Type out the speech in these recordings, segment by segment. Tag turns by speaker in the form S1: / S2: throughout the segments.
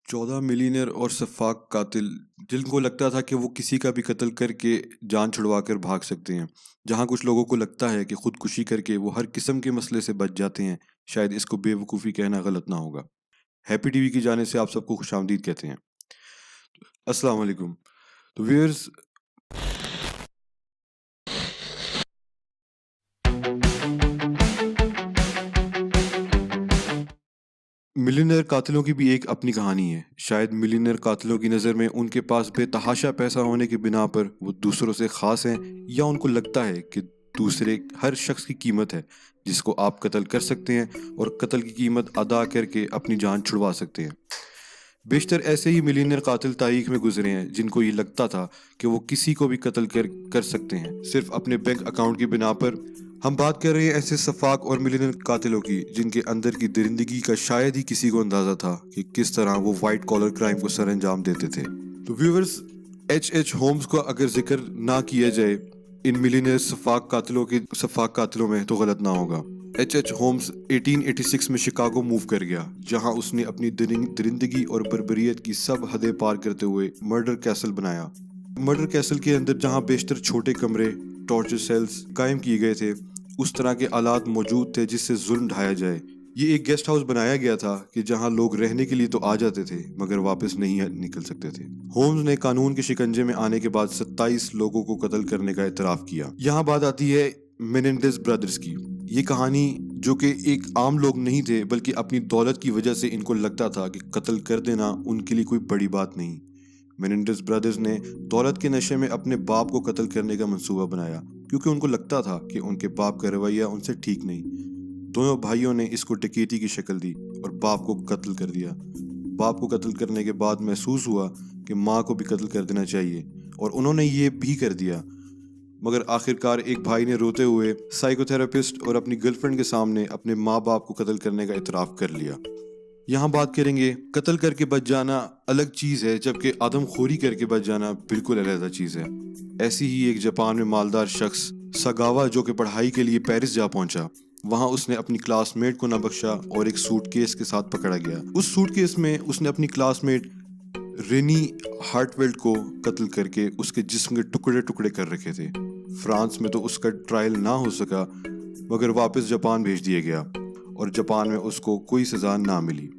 S1: 14 millionaire और सफाक कातिल जिनको लगता था कि वो किसी का भी कत्ल करके जान छुड़वा कर भाग सकते हैं। जहां कुछ लोगों को लगता है कि खुदकुशी करके वो हर किस्म के मसले से बच जाते हैं। शायद इसको बेवकूफ़ी कहना गलत ना होगा। हैप्पी टीवी की जाने से आप सबको खुशामदीद कहते हैं। अस्सलाम वालेकुम। तो व्यूअर्स, मिलियनेयर कातिलों की भी एक अपनी कहानी है। शायद मिलियनेयर कातिलों की नज़र में उनके पास बेतहाशा पैसा होने की बिना पर वो दूसरों से ख़ास हैं, या उनको लगता है कि दूसरे हर शख्स की कीमत है जिसको आप कत्ल कर सकते हैं और कत्ल की कीमत अदा करके अपनी जान छुड़वा सकते हैं। बेशतर ऐसे ही मिलियनेयर कातिल तारीख में गुजरे हैं जिनको ये लगता था कि वो किसी को भी कत्ल कर सकते हैं सिर्फ अपने बैंक अकाउंट की बिना पर। हम बात कर रहे हैं ऐसे सफाक और मिलियनेयर कातिलों की जिनके अंदर की दरिंदगी का शायद ही किसी को अंदाजा था कि किस तरह वो वाइट कॉलर क्राइम को सर अंजाम देते थे। तो व्यूअर्स, एच होम्स का अगर जिक्र ना किया जाए इन मिलियनेयर सफाक कातिलों में तो गलत ना होगा। एच होम्स 1886 में शिकागो मूव कर गया, जहां उसने अपनी दरिंदगी और बर्बरियत की सब हदें पार करते हुए मर्डर कैसल बनाया। मर्डर कैसल के अंदर जहां बेशतर छोटे कमरे, टॉर्चर सेल्स कायम किए गए थे, उस तरह के आलात मौजूद थे जिससे जुल्म ढाया जाए। ये एक गेस्ट हाउस बनाया गया था कि जहां लोग रहने के लिए तो आ जाते थे मगर वापस नहीं निकल सकते थे। होम्स ने कानून के शिकंजे में आने के बाद 27 लोगों को कत्ल करने का इतराफ किया। यहाँ बात आती है मेनेंडेज ब्रदर्स की। ये कहानी, जो कि एक आम लोग नहीं थे बल्कि अपनी दौलत की वजह से इनको लगता था कि कत्ल कर देना उनके लिए कोई बड़ी बात नहीं। मेनेंडेज ब्रदर्स ने दौलत के नशे में अपने बाप को कत्ल करने का मंसूबा बनाया क्योंकि उनको लगता था कि उनके बाप का रवैया उनसे ठीक नहीं। दोनों भाइयों ने इसको डकैती की शक्ल दी और बाप को कत्ल कर दिया। बाप को कत्ल करने के बाद महसूस हुआ कि माँ को भी कत्ल कर देना चाहिए और उन्होंने ये भी कर दिया। मगर आखिरकार एक भाई ने रोते हुए साइकोथेरेपिस्ट और अपनी गर्लफ्रेंड के सामने अपने माँ बाप को कत्ल करने का इतराफ़ कर लिया। यहाँ बात करेंगे, कत्ल करके बच जाना अलग चीज़ है जबकि आदमखोरी करके बच जाना बिल्कुल अलग चीज़ है। ऐसी ही एक जापान में मालदार शख्स सगावा, जो कि पढ़ाई के लिए पेरिस जा पहुंचा, वहां उसने अपनी क्लासमेट को न बख्शा और एक सूटकेस के साथ पकड़ा गया। उस सूटकेस में उसने अपनी क्लासमेट रेनी हार्टवेल्ड को कत्ल करके उसके जिस्म के टुकड़े टुकड़े कर रखे थे। फ्रांस में तो उसका ट्रायल ना हो सका मगर वापस जापान भेज दिया गया और जापान में उसको कोई सजा ना मिली।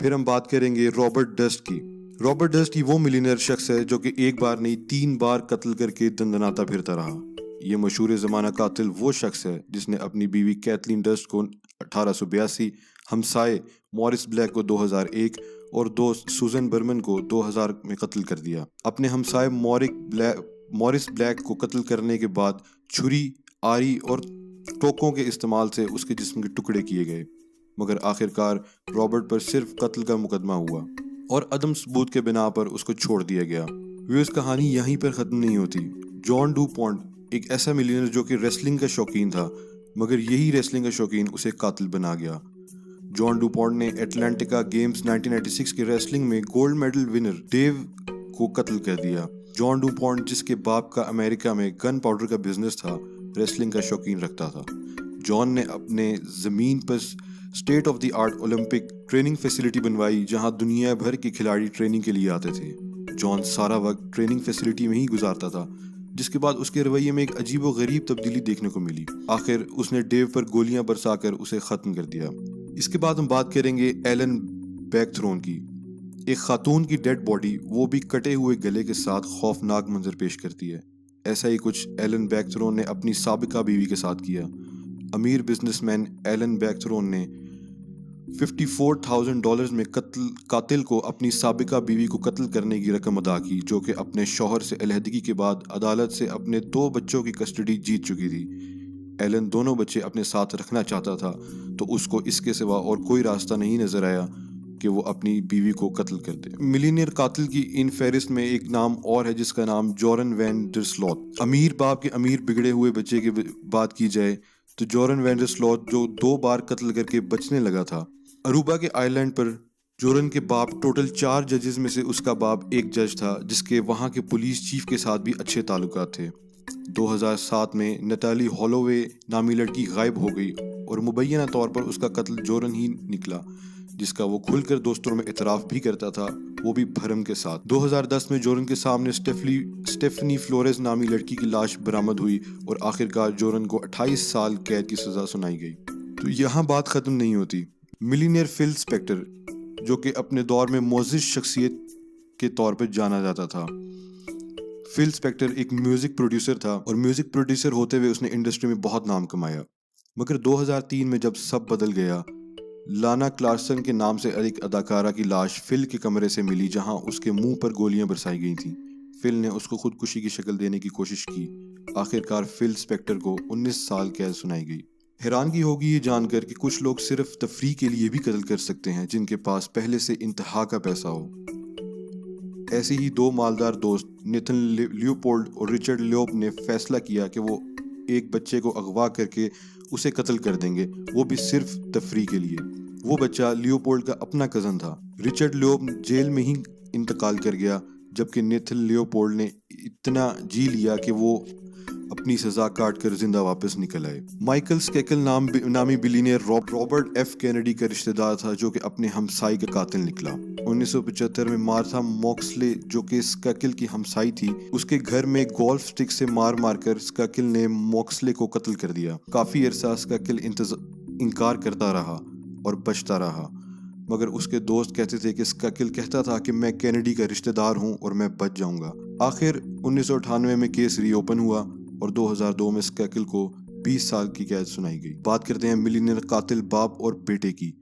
S1: फिर हम बात करेंगे रॉबर्ट डस्ट की। रॉबर्ट डस्ट ही वो मिलियनेयर शख्स है जो कि एक बार नहीं 3 बार कत्ल करके दंदनाता फिरता रहा। ये मशहूर ज़माना कातिल वो शख्स है जिसने अपनी बीवी कैथलीन डस्ट को 1882, हमसाए मॉरिस ब्लैक को 2001 और दोस्त सुजन बर्मन को 2000 में कत्ल कर दिया। अपने हमसाए मॉरिस ब्लैक को कत्ल करने के बाद छुरी, आरी और टोकों के इस्तेमाल से उसके जिस्म के टुकड़े किए गए, मगर आखिरकार रॉबर्ट पर सिर्फ कत्ल का मुकदमा हुआ और अदम सबूत के बिना पर उसको छोड़ दिया गया। व्यूअर्स, कहानी यहीं पर ख़त्म नहीं होती। जॉन डू पॉन्ट एक ऐसा मिलियनर जो कि रेसलिंग का शौकीन था, मगर यही रेसलिंग का शौकीन उसे कातिल बना गया। जॉन डू पॉन्ट ने एटलांटिका गेम्स 1996 के रेसलिंग में गोल्ड मेडल विनर डेव को कत्ल कर दिया। जॉन डू पॉन्ट, जिसके बाप का अमेरिका में गन पाउडर का बिजनेस था, रेसलिंग का शौकीन रखता था। जॉन ने अपने ज़मीन पर state of the art Olympic training facility बनवाई जहां दुनिया भर के खिलाड़ी ट्रेनिंग के लिए आते थे। जॉन सारा वक्त ट्रेनिंग फैसिलिटी में ही गुजारता था, जिसके बाद उसके रवैये में एक अजीब व गरीब तब्दीली देखने को मिली। आखिर उसने डेव पर गोलियां बरसाकर उसे ख़त्म कर दिया। इसके बाद हम बात करेंगे एलन बैकथ्रोन की। एक खातून की डेड बॉडी, वो भी कटे हुए गले के साथ, खौफनाक मंजर पेश करती है। ऐसा ही कुछ एलन बैकथ्रोन ने अपनी साबिका बीवी के साथ किया। अमीर बिजनेसमैन एलन बैकथ्रोन ने $54,000 में कातिल को अपनी साबिका बीवी को कत्ल करने की रकम अदा की, जो कि अपने शौहर से अलहदगी के बाद अदालत से अपने 2 बच्चों की कस्टडी जीत चुकी थी। एलन दोनों बच्चे अपने साथ रखना चाहता था, तो उसको इसके सिवा और कोई रास्ता नहीं नजर आया कि वो अपनी बीवी को कत्ल कर दे। मिलीनियर कातिल की इन फहरिस्त में एक नाम और है जिसका नाम जॉरन वैन डर स्लॉट। अमीर बाप के अमीर बिगड़े हुए बच्चे की बात की जाए तो जॉरन वैन डर स्लॉट, जो 2 बार कत्ल करके बचने लगा था। अरूबा के आइलैंड पर जॉरन के बाप, टोटल 4 जजेस में से उसका बाप एक जज था जिसके वहाँ के पुलिस चीफ के साथ भी अच्छे ताल्लुकात थे। 2007 में नताली हॉलोवे नामी लड़की गायब हो गई और मुबैना तौर पर उसका कत्ल जॉरन ही निकला, जिसका वो खुलकर दोस्तों में इतराफ़ भी करता था वो भी भरम के साथ। 2010 में जोरन के सामने स्टेफनी फ्लोरेस नामी लड़की की लाश बरामद हुई और आखिरकार जोरन को 28 साल कैद की सजा सुनाई गई। तो यहाँ बात खत्म नहीं होती। मिलीनियर फिल स्पेक्टर, जो कि अपने दौर में मोअज़्ज़िज़ शख्सियत के तौर पर जाना जाता था। फिल स्पेक्टर एक म्यूजिक प्रोड्यूसर था और म्यूजिक प्रोड्यूसर होते हुए उसने इंडस्ट्री में बहुत नाम कमाया। मगर 2003 में जब सब बदल गया, लाना क्लार्सन के नाम से एक अदाकारा की लाश फिल के कमरे से मिली जहां उसके मुंह पर गोलियां बरसाई गई थीं। फिल ने उसको खुदकुशी की शक्ल देने की कोशिश की। आखिरकार फिल स्पेक्टर को 19 साल कैद सुनाई गई। हैरानगी होगी ये जानकर कि कुछ लोग सिर्फ तफरीह के लिए भी कत्ल कर सकते हैं जिनके पास पहले से इंतहा का पैसा हो। ऐसे ही दो मालदार दोस्त नेथन लियोपोल्ड और रिचर्ड लियोप ने फैसला किया कि वो एक बच्चे को अगवा करके उसे कत्ल कर देंगे, वो भी सिर्फ तफरीह के लिए। वो बच्चा लियोपोल्ड का अपना कज़न था। रिचर्ड लियोप जेल में ही इंतकाल कर गया, जबकि नेथन लियोपोल्ड ने इतना जी लिया कि वो अपनी सजा काट कर जिंदा वापस निकल आए। माइकल स्केकल नामी बिलियनियर रॉबर्ट एफ कैनेडी का रिश्तेदार था, जो कि अपने हमसाई का कातिल निकला। 1975 में मार्था मॉक्सले, जो कि स्केकल की हमसाई थी, उसके घर में गोल्फ स्टिक से मार कर स्केकल ने मॉक्सले को कत्ल कर दिया। काफी अरसा स्केकल इनकार करता रहा और बचता रहा, मगर उसके दोस्त कहते थे कि स्केकल कहता था कि मैं कैनेडी का रिश्तेदार हूं और मैं बच जाऊंगा। आखिर 1998 में केस रीओपन हुआ और 2002 में स्केकल को 20 साल की कैद सुनाई गई। बात करते हैं मिलीनियर कातिल बाप और बेटे की।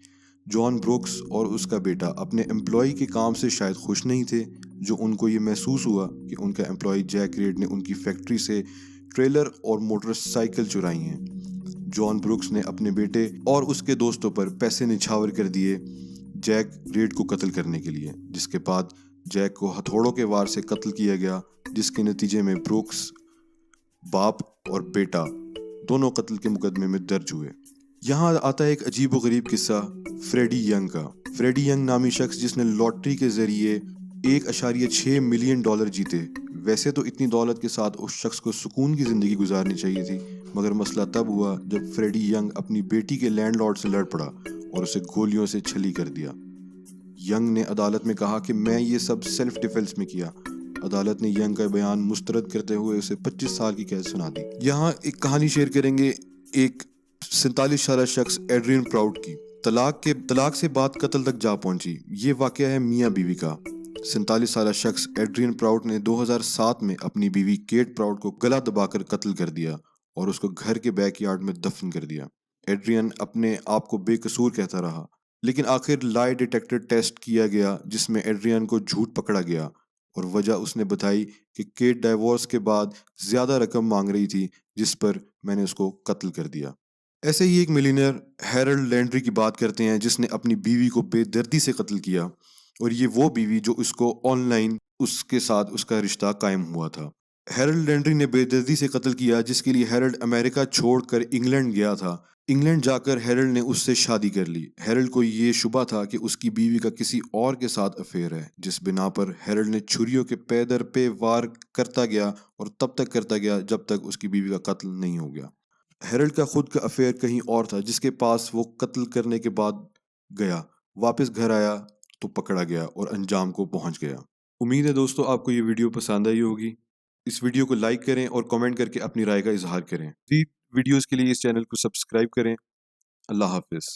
S1: जॉन ब्रुक्स और उसका बेटा अपने एम्प्लॉय के काम से शायद खुश नहीं थे, जो उनको ये महसूस हुआ कि उनका एम्प्लॉय जैक रेड ने उनकी फैक्ट्री से ट्रेलर और मोटरसाइकिल चुराई हैं। जॉन ब्रुक्स ने अपने बेटे और उसके दोस्तों पर पैसे निछावर कर दिए जैक रेड को कत्ल करने के लिए, जिसके बाद जैक को हथौड़ों के वार से कत्ल किया गया, जिसके नतीजे में ब्रुक्स बाप और बेटा दोनों कत्ल के मुकदमे में दर्ज हुए। यहाँ आता है एक अजीब व गरीब किस्सा फ्रेडी यंग का। फ्रेडी यंग नामी शख्स जिसने लॉटरी के जरिए 1.6 मिलियन डॉलर जीते। वैसे तो इतनी दौलत के साथ उस शख्स को सुकून की जिंदगी गुजारनी चाहिए थी, मगर मसला तब हुआ जब फ्रेडी यंग अपनी बेटी के लैंडलॉर्ड से लड़ पड़ा और उसे गोलियों से छली कर दिया। यंग ने अदालत में कहा कि मैं ये सब सेल्फ डिफेंस में किया। अदालत ने यंग का बयान मुस्तरद करते हुए उसे 25 साल की कैद सुना दी। यहाँ एक कहानी शेयर करेंगे एक 47 साल शख्स एड्रियन प्राउड की। तलाक से बात कत्ल तक जा पहुंची। ये वाकया है मियाँ बीवी का। 47 साल शख्स एड्रियन प्राउड ने 2007 में अपनी बीवी केट प्राउड को गला दबाकर कत्ल कर दिया और उसको घर के बैकयार्ड में दफन कर दिया। एड्रियन अपने आप को बेकसूर कहता रहा, लेकिन आखिर लाई डिटेक्टर टेस्ट किया गया जिसमें एड्रियन को झूठ पकड़ा गया और वजह उसने बताई कि केट डाइवोर्स के बाद ज्यादा रकम मांग रही थी, जिस पर मैंने उसको कत्ल कर दिया। ऐसे ही एक मिलियनेयर हैरल्ड लैंड्री की बात करते हैं जिसने अपनी बीवी को बेदर्दी से कत्ल किया, और ये वो बीवी जो उसको ऑनलाइन उसके साथ उसका रिश्ता कायम हुआ था। हैरल्ड लैंड्री ने बेदर्दी से कत्ल किया, जिसके लिए हैरल्ड अमेरिका छोड़कर इंग्लैंड गया था। इंग्लैंड जाकर हैरल्ड ने उससे शादी कर ली। हैरल्ड को ये शुबा था कि उसकी बीवी का किसी और के साथ अफेयर है, जिस बिना पर हैरल्ड ने छुरियों के पैदर पे वार करता गया और तब तक करता गया जब तक उसकी बीवी का कत्ल नहीं हो गया। हैरल्ड का खुद का अफेयर कहीं और था, जिसके पास वो कत्ल करने के बाद गया। वापस घर आया तो पकड़ा गया और अंजाम को पहुंच गया। उम्मीद है दोस्तों आपको ये वीडियो पसंद आई होगी। इस वीडियो को लाइक करें और कमेंट करके अपनी राय का इजहार करें। वीडियोस के लिए इस चैनल को सब्सक्राइब करें। अल्लाह हाफिज।